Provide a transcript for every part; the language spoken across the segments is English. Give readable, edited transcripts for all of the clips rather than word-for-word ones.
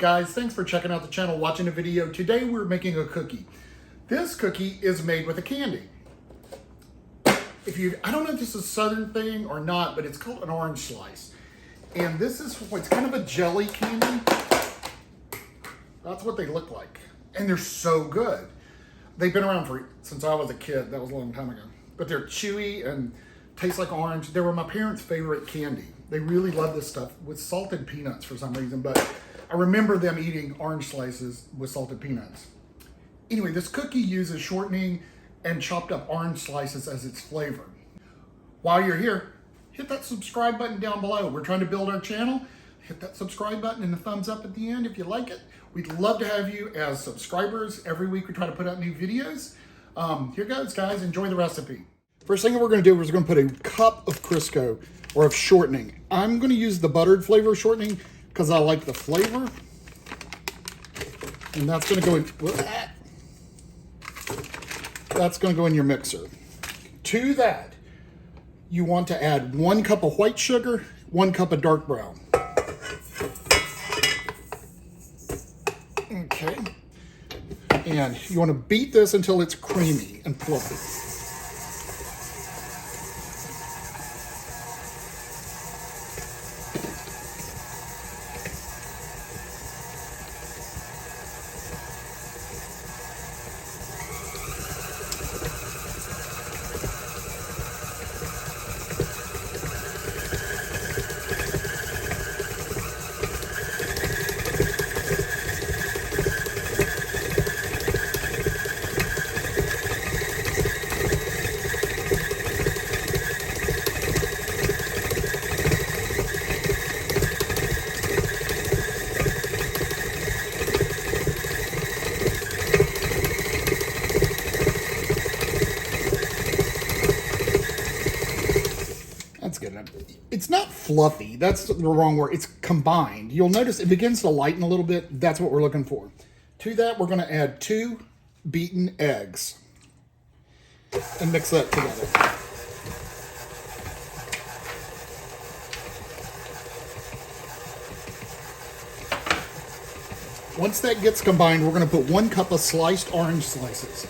guys? Thanks for checking out the channel, watching the video. Today we're making a cookie. This cookie is made with a candy. I don't know if this is a Southern thing or not, but it's called an orange slice. And this is what's kind of a jelly candy. That's what they look like. And they're so good. They've been around since I was a kid. That was a long time ago. But they're chewy and taste like orange. They were my parents' favorite candy. They really love this stuff with salted peanuts for some reason, but I remember them eating orange slices with salted peanuts. Anyway, this cookie uses shortening and chopped up orange slices as its flavor. While you're here, hit that subscribe button down below. We're trying to build our channel. Hit that subscribe button and the thumbs up at the end if you like it. We'd love to have you as subscribers. Every week we try to put out new videos. Here goes, guys. Enjoy the recipe. First thing we're going to do is we're going to put a cup of Crisco, or of shortening. I'm going to use the buttered flavor shortening because I like the flavor. And that's going to go in. That's going to go in your mixer. To that, you want to add 1 cup of white sugar, 1 cup of dark brown. Okay. And you want to beat this until it's creamy and fluffy. It's not fluffy. That's the wrong word. It's combined. You'll notice it begins to lighten a little bit. That's what we're looking for. To that, we're going to add 2 beaten eggs and mix that together. Once that gets combined, we're going to put 1 cup of sliced orange slices.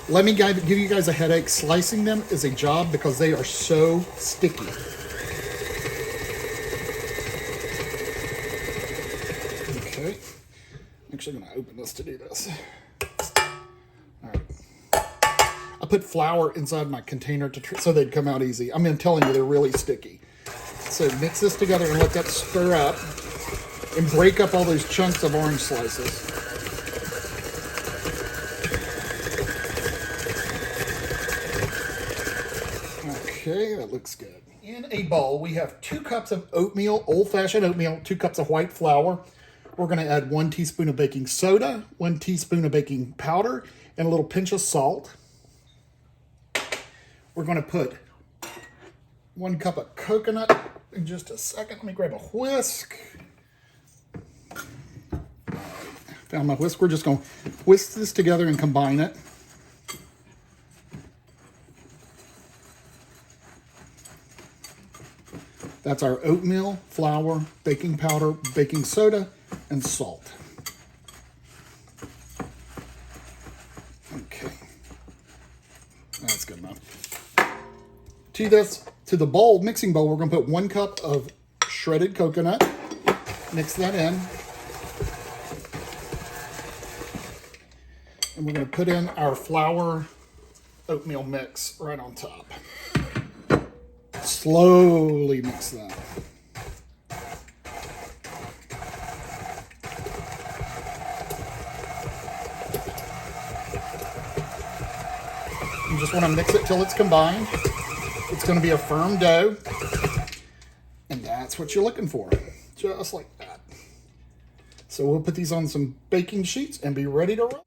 Let me give you guys a headache. Slicing them is a job because they are so sticky. Okay, I'm actually going to open this to do this. All right. I put flour inside my container so they'd come out easy. I mean, I'm telling you, they're really sticky. So mix this together and let that stir up and break up all those chunks of orange slices. Okay, that looks good. In a bowl, we have 2 cups of oatmeal, old-fashioned oatmeal, 2 cups of white flour. We're going to add 1 teaspoon of baking soda, 1 teaspoon of baking powder, and a little pinch of salt. We're going to put 1 cup of coconut in just a second. Let me grab a whisk. Found my whisk. We're just going to whisk this together and combine it. That's our oatmeal, flour, baking powder, baking soda, and salt. Okay. That's good enough. To the bowl, mixing bowl, we're going to put 1 cup of shredded coconut. Mix that in. And we're going to put in our flour oatmeal mix right on top. Slowly mix that. You just want to mix it till it's combined. It's going to be a firm dough. And that's what you're looking for. Just like that. So we'll put these on some baking sheets and be ready to roll.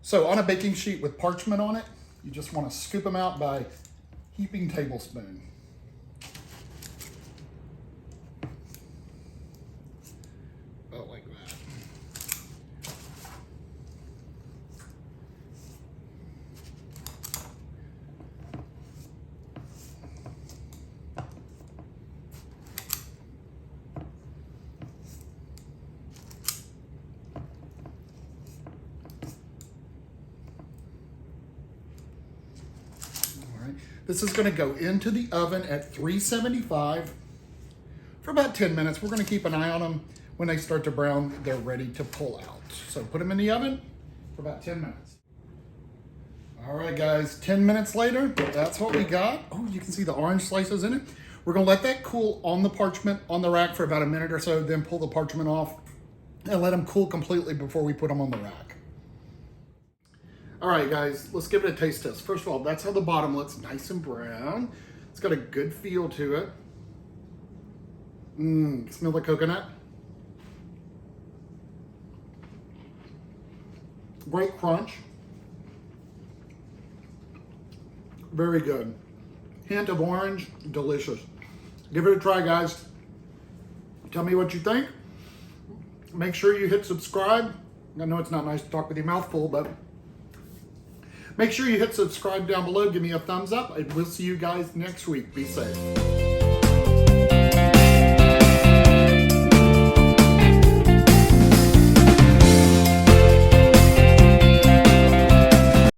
So on a baking sheet with parchment on it, you just want to scoop them out by heaping tablespoon. Like that. This is gonna go into the oven at 375 for about 10 minutes. We're gonna keep an eye on them. When they start to brown, they're ready to pull out. So put them in the oven for about 10 minutes. All right, guys, 10 minutes later, that's what we got. Oh, you can see the orange slices in it. We're gonna let that cool on the parchment on the rack for about a minute or so, then pull the parchment off and let them cool completely before we put them on the rack. All right, guys, let's give it a taste test. First of all, that's how the bottom looks, nice and brown. It's got a good feel to it. Smell the coconut. Great crunch. Very good. Hint of orange, delicious. Give it a try, guys. Tell me what you think. Make sure you hit subscribe. I know it's not nice to talk with your mouth full, but make sure you hit subscribe down below. Give me a thumbs up. And we'll see you guys next week. Be safe.